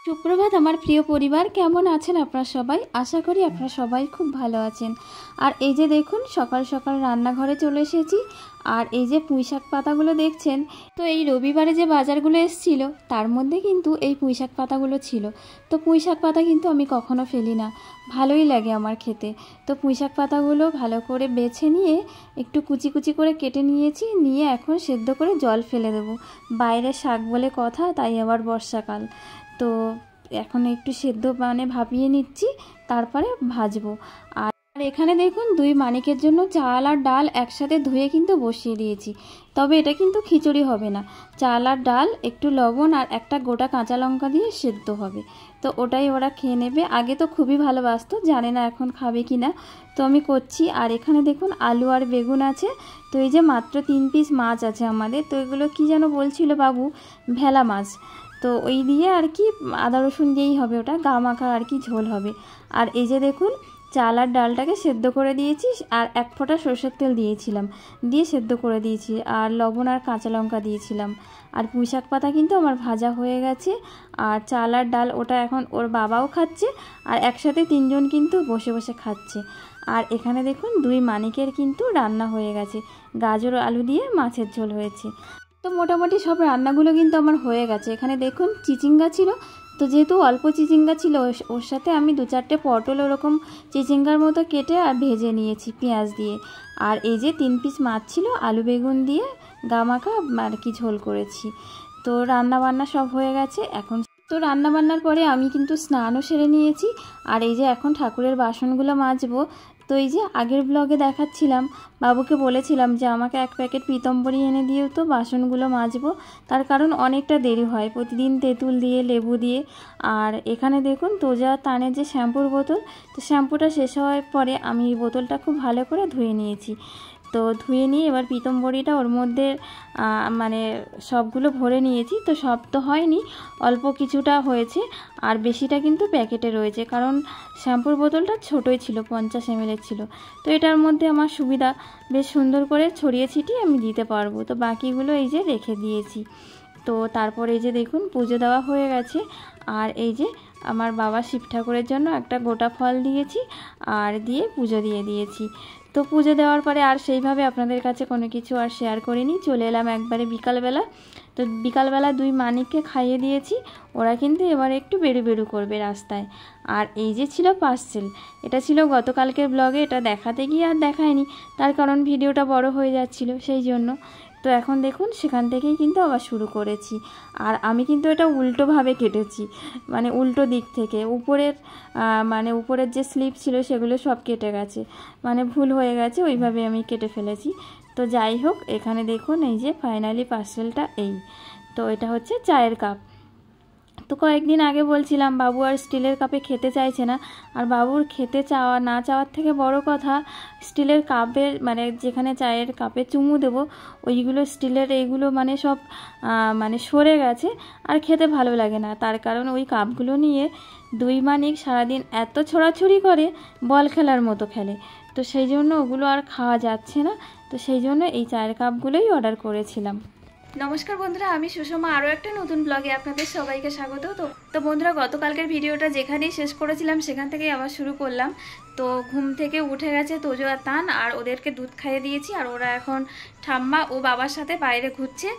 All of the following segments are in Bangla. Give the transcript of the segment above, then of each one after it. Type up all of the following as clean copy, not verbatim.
সুপ্রভাত আমার প্রিয় পরিবার, কেমন আছেন আপনারা সবাই? আশা করি আপনারা সবাই খুব ভালো আছেন। আর এই যে দেখুন সকাল সকাল রান্নাঘরে চলে এসেছি। আর এই যে পুঁইশাক পাতাগুলো দেখছেন, তো এই রবিবারে যে বাজারগুলো এসেছিল তার মধ্যে কিন্তু এই পুঁইশাক পাতাগুলো ছিল। তো পুঁইশাক পাতা কিন্তু আমি কখনো ফেলি না, ভালোই লাগে আমার খেতে। তো পুঁইশাক পাতাগুলো ভালো করে বেছে নিয়ে একটু কুচি কুচি করে কেটে নিয়েছি, নিয়ে এখন সেদ্ধ করে জল ফেলে দেবো। বাইরে শাক বলে কথা, তাই আবার বর্ষাকাল। তো এখন একটু সেদ্ধ ভাপিয়ে নিচ্ছি, তারপরে ভাজবো। আর এখানে দেখুন দুই মানিকের জন্য চাল আর ডাল একসাথে ধুয়ে কিন্তু বসিয়ে দিয়েছি। তবে এটা কিন্তু খিচুড়ি হবে না, চাল আর ডাল একটু লবণ আর একটা গোটা কাঁচা লঙ্কা দিয়ে সেদ্ধ হবে। তো ওটাই ওরা খেয়ে নেবে। আগে তো খুবই ভালোবাসতো, জানে না এখন খাবে কি না, তো আমি করছি। আর এখানে দেখুন আলু আর বেগুন আছে। তো এই যে মাত্র 3 পিস মাছ আছে আমাদের। তো এগুলো কি যেন বলছিল বাবু, ভেলা মাছ। তো ওই দিয়ে আর কি আদা রসুন দিয়েই হবে, ওটা গা মাখা আর কি ঝোল হবে। আর এই যে দেখুন চাল আর ডালটাকে সেদ্ধ করে দিয়েছি, আর 1 ফোঁটা সরষের তেল দিয়েছিলাম, দিয়ে সেদ্ধ করে দিয়েছি, আর লবণ আর কাঁচা লঙ্কা দিয়েছিলাম। আর পুঁইশাক পাতা কিন্তু আমার ভাজা হয়ে গেছে। আর চাল আর ডাল ওটা এখন ওর বাবাও খাচ্ছে, আর একসাথে 3 জন কিন্তু বসে বসে খাচ্ছে। আর এখানে দেখুন 2 মানিকের কিন্তু রান্না হয়ে গেছে, গাজর আলু দিয়ে মাছের ঝোল হয়েছে। তো মোটামুটি সব রান্নাগুলো কিন্তু আমার হয়ে গেছে। এখানে দেখুন চিচিঙ্গা ছিল, তো যেহেতু অল্প চিচিঙ্গা ছিল ওর সাথে আমি 2-4টে পটল ওরকম চিচিঙ্গার মতো কেটে আর ভেজে নিয়েছি পেঁয়াজ দিয়ে। আর এই যে 3 পিস মাছ ছিল, আলু বেগুন দিয়ে গা মাখা আর কি ঝোল করেছি। তো রান্না বান্না সব হয়ে গেছে এখন। তো রান্না বান্নার পরে আমি কিন্তু স্নানও সেরে নিয়েছি। আর এই যে এখন ঠাকুরের বাসনগুলো মাজবো। তো এই যে আগের ব্লগে দেখাচ্ছিলাম, বাবুকে বলেছিলাম যে আমাকে 1 প্যাকেট পিতম্বরী এনে দিও, তো বাসনগুলো মাজবো। তার কারণ অনেকটা দেরি হয় প্রতিদিন তেঁতুল দিয়ে লেবু দিয়ে। আর এখানে দেখুন তোজা তানের যে শ্যাম্পুর বোতল, তো শ্যাম্পুটা শেষ হওয়ার পরে আমি এই বোতলটা খুব ভালো করে ধুয়ে নিয়েছি। তো ধুয়ে নিয়ে এবার পিতম্বরীটা ওর মধ্যে সবগুলো ভরে নিয়েছি। তো সব তো হয়নি, অল্প কিছুটা হয়েছে, আর বেশিটা কিন্তু প্যাকেটে রয়েছে, কারণ শ্যাম্পুর বোতলটা ছোটোই ছিল, 50 ml ছিল। তো এটার মধ্যে আমার সুবিধা, বেশ সুন্দর করে ছড়িয়ে ছিটিয়ে আমি দিতে পারবো। তো বাকিগুলো এই যে রেখে দিয়েছি। তো তারপর এই যে দেখুন পুজো দেওয়া হয়ে গেছে। আর এই যে আমার বাবা শিব ঠাকুরের জন্য একটা গোটা ফল দিয়েছি, আর দিয়ে পুজো দিয়ে দিয়েছি। তো পুজো দেওয়ার পরে আর সেইভাবে আপনাদের কাছে কোনো কিছু আর শেয়ার করিনি, চলে এলাম একবারে বিকালবেলা। তো বিকালবেলা 2 মানিককে খাইয়ে দিয়েছি, ওরা কিন্তু এবার একটু বেরু বেরু করবে রাস্তায়। আর এই যে ছিল পার্সেল, এটা ছিল গতকালকের ব্লগে, এটা দেখাতে গিয়ে আর দেখায়নি, তার কারণ ভিডিওটা বড় হয়ে যাচ্ছিল সেই জন্য। তো এখন দেখুন সেখান থেকেই কিন্তু আবার শুরু করেছি। আর আমি কিন্তু এটা উল্টোভাবে কেটেছি, উল্টো দিক থেকে উপরের যে স্লিপ ছিল সেগুলো সব কেটে গেছে, ভুল হয়ে গেছে, ওইভাবে আমি কেটে ফেলেছি। তো যাই হোক, এখানে দেখুন এই যে ফাইনালি পার্সেলটা এই। তো এটা হচ্ছে চায়ের কাপ। তো কয়েকদিন আগে বলছিলাম বাবু আর স্টিলের কাপে খেতে চাইছে না। আর বাবুর খেতে চাওয়া না চাওয়ার থেকে বড় কথা, স্টিলের কাপের যেখানে চায়ের কাপে চুমু দেবো ওইগুলো স্টিলের এইগুলো সব সরে গেছে, আর খেতে ভালো লাগে না। তার কারণ ওই কাপগুলো নিয়ে 2 মানিক সারাদিন এত ছোড়াছুড়ি করে, বল খেলার মতো খেলে। তো সেই জন্য ওগুলো আর খাওয়া যাচ্ছে না। তো সেই জন্য এই চায়ের কাপগুলোই অর্ডার করেছিলাম। নমস্কার বন্ধুরা, আমি সুষমা, আরও একটা নতুন ব্লগে আপনাদের সবাইকে স্বাগত। তো বন্ধুরা, গতকালকের ভিডিওটা যেখানেই শেষ করেছিলাম সেখান থেকেই আবার শুরু করলাম। তো ঘুম থেকে উঠে গেছে তোজো আর তান, আর ওদেরকে দুধ খাইয়ে দিয়েছি, আর ওরা এখন ঠাম্মা ও বাবার সাথে বাইরে ঘুরছে।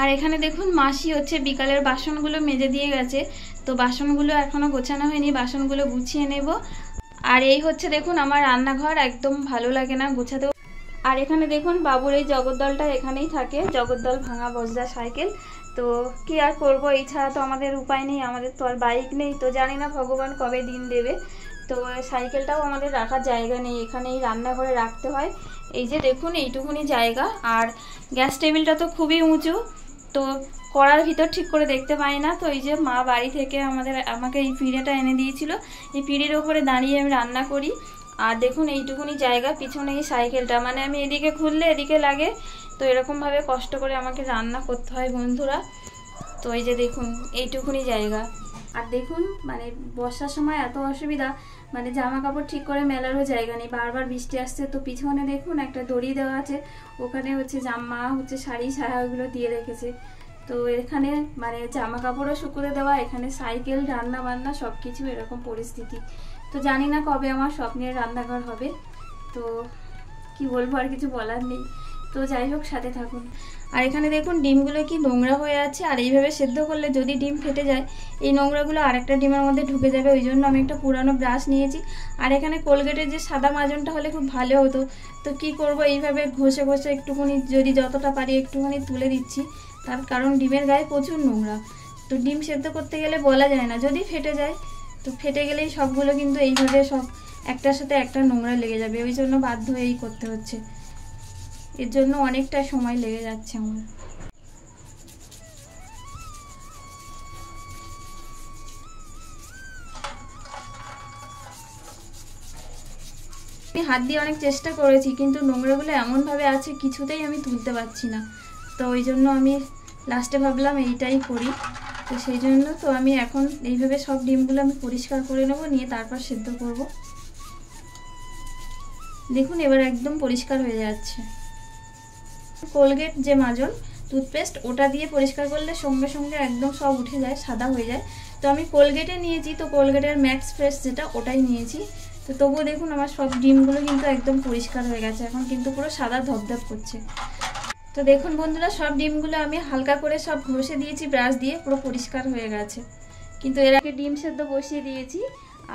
আর এখানে দেখুন মাসি হচ্ছে বিকালের বাসনগুলো মেজে দিয়ে গেছে। তো বাসনগুলো এখনও গোছানো হয়নি, বাসনগুলো গুছিয়ে নেব। আর এই হচ্ছে দেখুন আমার রান্নাঘর, একদম ভালো লাগে না গুছাতে। আর এখানে দেখুন বাবুর এই জগদ্দলটা এখানেই থাকে, জগদ্দল ভাঙা বজরা সাইকেল। তো কি আর করবো, এই ছাড়া তো আমাদের উপায় নেই, আমাদের তো আর বাইক নেই। তো জানি না ভগবান কবে দিন দেবে। তো সাইকেলটাও আমাদের রাখার জায়গা নেই, এখানেই রান্নাঘরে রাখতে হয়। এই যে দেখুন এইটুকুনি জায়গা। আর গ্যাস টেবিলটা তো খুবই উঁচু, তো কড়ার ভিতর ঠিক করে দেখতে পাই না। তো এই যে মা বাড়ি থেকে আমাকে এই পিঁড়েটা এনে দিয়েছিল, এই পিঁড়ির ওপরে দাঁড়িয়ে আমি রান্না করি। আর দেখুন এইটুকুনি জায়গা, পিছনে এই সাইকেলটা, আমি এদিকে খুললে এদিকে লাগে। তো এরকমভাবে কষ্ট করে আমাকে রান্না করতে হয় বন্ধুরা। তো এই যে দেখুন এইটুকুনি জায়গা। আর দেখুন বর্ষার সময় এত অসুবিধা, জামা কাপড় ঠিক করে মেলারও জায়গা নেই, বারবার বৃষ্টি আসছে। তো পিছনে দেখুন একটা দড়ি দেওয়া আছে, ওখানে হচ্ছে জামা শাড়ি সায়াগুলো দিয়ে রেখেছে। তো এখানে মানে জামা কাপড়ও শুকুতে দেওয়া, এখানে সাইকেল, রান্না বান্না সব কিছু এরকম পরিস্থিতি। তো জানি না কবে আমার স্বপ্নের রান্নাঘর হবে, তো কি বলবো, আর কিছু বলার নেই। তো যাই হোক, সাথে থাকুন। আর এখানে দেখুন ডিমগুলো কি নোংরা হয়ে আছে, আর এইভাবে সেদ্ধ করলে যদি ডিম ফেটে যায় এই নোংরাগুলো আরেকটা ডিমের মধ্যে ঢুকে যাবে, ওই জন্য আমি একটা পুরানো ব্রাশ নিয়েছি। আর এখানে কোলগেটের যে সাদা মাজনটা হলে খুব ভালো হতো, তো কি করব, এইভাবে ঘষে ঘষে একটুখানি যদি যতটা পারি একটুখানি তুলে দিচ্ছি, তার কারণ ডিমের গায়ে প্রচুর নোংরা। তো ডিম সেদ্ধ করতে গেলে বলা যায় না, যদি ফেটে যায় তো ফেটে গেলেই সবগুলো কিন্তু এইভাবে সব একটার সাথে একটা নোংরা লেগে যাবে, ওই জন্য বাধ্য হয়েই করতে হচ্ছে। এর জন্য অনেকটা সময় লেগে যাচ্ছে আমার। আমি হাত দিয়ে অনেক চেষ্টা করেছি, কিন্তু নোংরাগুলো এমনভাবে আছে কিছুতেই আমি তুলতে পারছি না। তো ওই জন্য আমি লাস্টে ভাবলাম এইটাই করি। তো সেই জন্য তো আমি এখন এইভাবে সব ডিমগুলো আমি পরিষ্কার করে নেব, নিয়ে তারপর সেদ্ধ করব। দেখুন এবার একদম পরিষ্কার হয়ে যাচ্ছে। কোলগেট যে মাজন টুথপেস্ট, ওটা দিয়ে পরিষ্কার করলে সঙ্গে সঙ্গে একদম সব উঠে যায়, সাদা হয়ে যায়। তো আমি কোলগেটে নিয়েছি, তো কোলগেটের ম্যাক্স ফ্রেশ যেটা, ওটাই নিয়েছি। তো তবুও দেখুন আমার সব ডিমগুলো কিন্তু একদম পরিষ্কার হয়ে গেছে, এখন কিন্তু পুরো সাদা ধপধপ করছে। তো দেখুন বন্ধুরা, সব ডিমগুলো আমি হালকা করে সব ঘষে দিয়েছি ব্রাশ দিয়ে, পুরো পরিষ্কার হয়ে গেছে। কিন্তু এর আগে ডিম সেদ্ধ বসিয়ে দিয়েছি,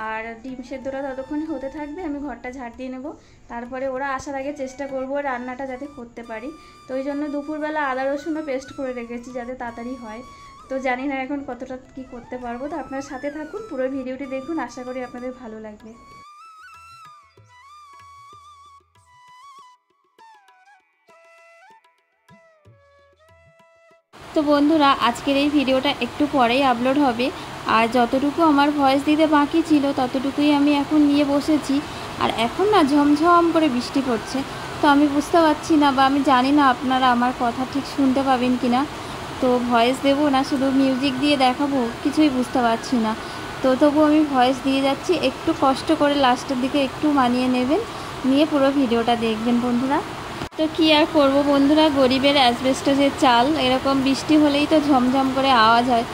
আর ডিম সেদ্ধটা ততক্ষণ হতে থাকবে, আমি ঘরটা ঝাড় দিয়ে নেবো। তারপরে ওরা আসার আগে চেষ্টা করব রান্নাটা যাতে করতে পারি। তো ওই জন্য দুপুরবেলা আদা রসুনও পেস্ট করে রেখেছি যাতে তাড়াতাড়ি হয়। তো জানি না এখন কতটা কি করতে পারবো। তো আপনার সাথে থাকুন, পুরো ভিডিওটি দেখুন, আশা করি আপনাদের ভালো লাগবে। তো বন্ধুরা, আজকের এই ভিডিওটা একটু পরেই আপলোড হবে, আর যতটুকু আমার ভয়েস দিতে বাকি ছিল ততটুকুই আমি এখন নিয়ে বসেছি। আর এখন না ঝমঝম করে বৃষ্টি পড়ছে, তো আমি বুঝতে পারছি না, বা আমি জানি না আপনারা আমার কথা ঠিক শুনতে পাবেন কি না। তো ভয়েস দেবো না শুধু মিউজিক দিয়ে দেখাবো, কিছুই বুঝতে পারছি না। তো তবু আমি ভয়েস দিয়ে যাচ্ছি, একটু কষ্ট করে লাস্টের দিকে একটু মানিয়ে নেবেন, নিয়ে পুরো ভিডিওটা দেখবেন বন্ধুরা। তো কি আর করব বন্ধুরা, গরিবের অ্যাসবেস্টসের চাল, এরকম বৃষ্টি হলেই তো ঝমঝম করে আওয়াজ হয়।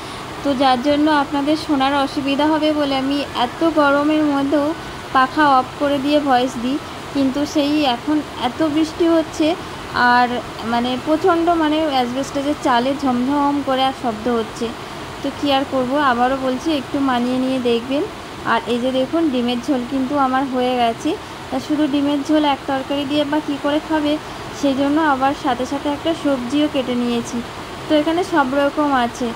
তো যার জন্য আপনাদের শোনার অসুবিধা হবে বলে আমি এত গরমের মধ্যেও পাখা অফ করে দিয়ে ভয়েস দিই, কিন্তু সেই এখন এত বৃষ্টি হচ্ছে, আর মানে প্রচণ্ড মানে অ্যাসবেস্টসের চালে ঝমঝম করে আর শব্দ হচ্ছে। তো কি আর করব, আবারও বলছি একটু মানিয়ে নিয়ে দেখবেন। আর এই যে দেখুন ডিমের ঝোল কিন্তু আমার হয়ে গেছে। তা শুধু ডিমের ঝোল এক তরকারি দিয়ে বা কী করে খাবে, সেই জন্য আবার সাথে সাথে একটা সবজিও কেটে নিয়েছি। তো এখানে সব রকম আছে,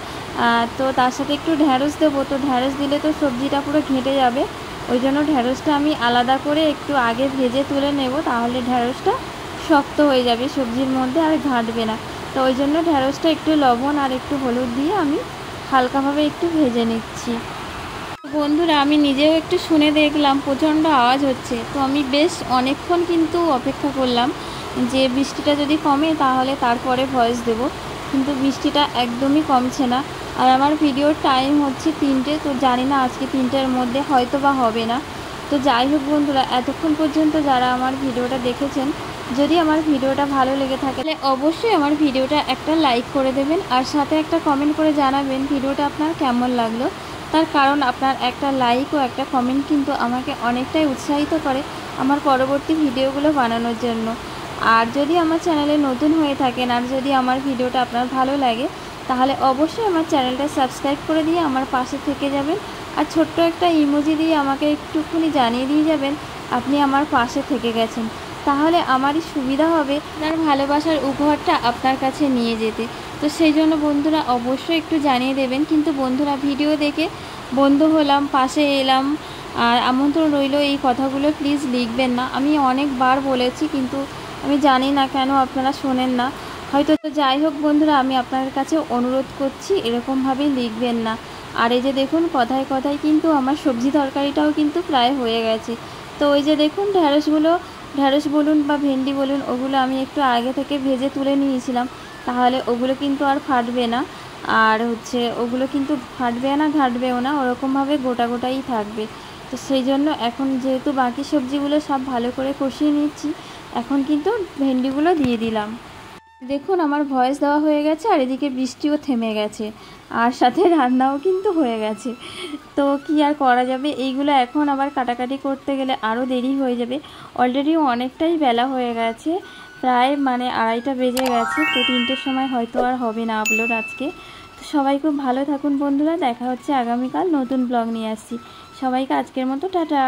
তো তার সাথে একটু ঢ্যাঁড়স দেবো। তো ঢ্যাঁড়স দিলে তো সবজিটা পুরো ঘেঁটে যাবে, ওই জন্য ঢ্যাঁড়সটা আমি আলাদা করে একটু আগে ভেজে তুলে নেব, তাহলে ঢ্যাঁড়সটা শক্ত হয়ে যাবে সবজির মধ্যে, আর ঘাঁটবে না। তো ওই জন্য ঢ্যাঁড়সটা একটু লবণ আর একটু হলুদ দিয়ে আমি হালকাভাবে একটু ভেজে নিচ্ছি। বন্ধুরা, আমি নিজেও একটু শুনে দেখলাম প্রচণ্ড আওয়াজ হচ্ছে, তো আমি বেশ অনেকক্ষণ কিন্তু অপেক্ষা করলাম যে বৃষ্টিটা যদি কমে তাহলে তারপরে ভয়েস দেব, কিন্তু বৃষ্টিটা একদমই কমছে না। আর আমার ভিডিওর টাইম হচ্ছে 3টে, তো জানি না আজকে 3টের মধ্যে হয়তো বা হবে না। তো যাই হোক বন্ধুরা, এতক্ষণ পর্যন্ত যারা আমার ভিডিওটা দেখেছেন, যদি আমার ভিডিওটা ভালো লেগে থাকে তাহলে অবশ্যই আমার ভিডিওটা একটা লাইক করে দেবেন, আর সাথে একটা কমেন্ট করে জানাবেন ভিডিওটা আপনার কেমন লাগলো। তার কারণ আপনার একটা লাইক ও একটা কমেন্ট কিন্তু আমাকে অনেকটাই উৎসাহিত করে আমার পরবর্তী ভিডিওগুলো বানানোর জন্য। আর যদি আমার চ্যানেলে নতুন হয়ে থাকেন, আর যদি আমার ভিডিওটা আপনার ভালো লাগে, তাহলে অবশ্যই আমার চ্যানেলটা সাবস্ক্রাইব করে দিয়ে আমার পাশে থেকে যাবেন, আর ছোট্ট একটা ইমোজি দিয়ে আমাকে একটুখানি জানিয়ে দিয়ে যাবেন আপনি আমার পাশে থেকে গেছেন। তাহলে আমারই সুবিধা হবে আপনার ভালোবাসার উপহারটা আপনার কাছে নিয়ে যেতে। তো সেই জন্য বন্ধুরা অবশ্যই একটু জানিয়ে দেবেন। কিন্তু বন্ধুরা, ভিডিও দেখে বন্ধু হলাম, পাশে এলাম আর আমন্ত্রণ রইল, এই কথাগুলো প্লিজ লিখবেন না। আমি অনেকবার বলেছি, কিন্তু আমি জানি না কেন আপনারা শোনেন না হয়তো। তো যাই হোক বন্ধুরা, আমি আপনাদের কাছে অনুরোধ করছি এরকমভাবেই লিখবেন না। আর এই যে দেখুন কথায় কথায় কিন্তু আমার সবজি তরকারিটাও কিন্তু প্রায় হয়ে গেছে। তো ওই যে দেখুন ঢ্যাঁড়স বলুন বা ভেন্ডি বলুন, ওগুলো আমি একটু আগে থেকে ভেজে তুলে নিয়েছিলাম, তাহলে ওগুলো কিন্তু আর ফাটবে না। আর হচ্ছে ওগুলো কিন্তু ফাটবে না, ঘাটবেও না, ওরকমভাবে গোটা গোটাই থাকবে। তো সেই জন্য এখন যেহেতু বাকি সবজিগুলো সব ভালো করে কষিয়ে নিচ্ছি, এখন কিন্তু ভেন্ডিগুলো দিয়ে দিলাম। দেখুন আমার ভয়েস দেওয়া হয়ে গেছে আর এদিকে বৃষ্টিও থেমে গেছে আর সাথে রান্নাও কিন্তু হয়ে গেছে। তো কি আর করা যাবে, এইগুলো এখন আবার কাটাকাটি করতে গেলে আরও দেরি হয়ে যাবে। অলরেডি অনেকটাই বেলা হয়ে গেছে, প্রায় মানে 2:30টা বেজে গেছে। তো 3টের সময় হয়তো আর হবে না আপলোড আজকে। তো সবাই খুব ভালো থাকুন বন্ধুরা, দেখা হচ্ছে আগামীকাল নতুন ব্লগ নিয়ে আসছি। সবাইকে আজকের মতো টাটা।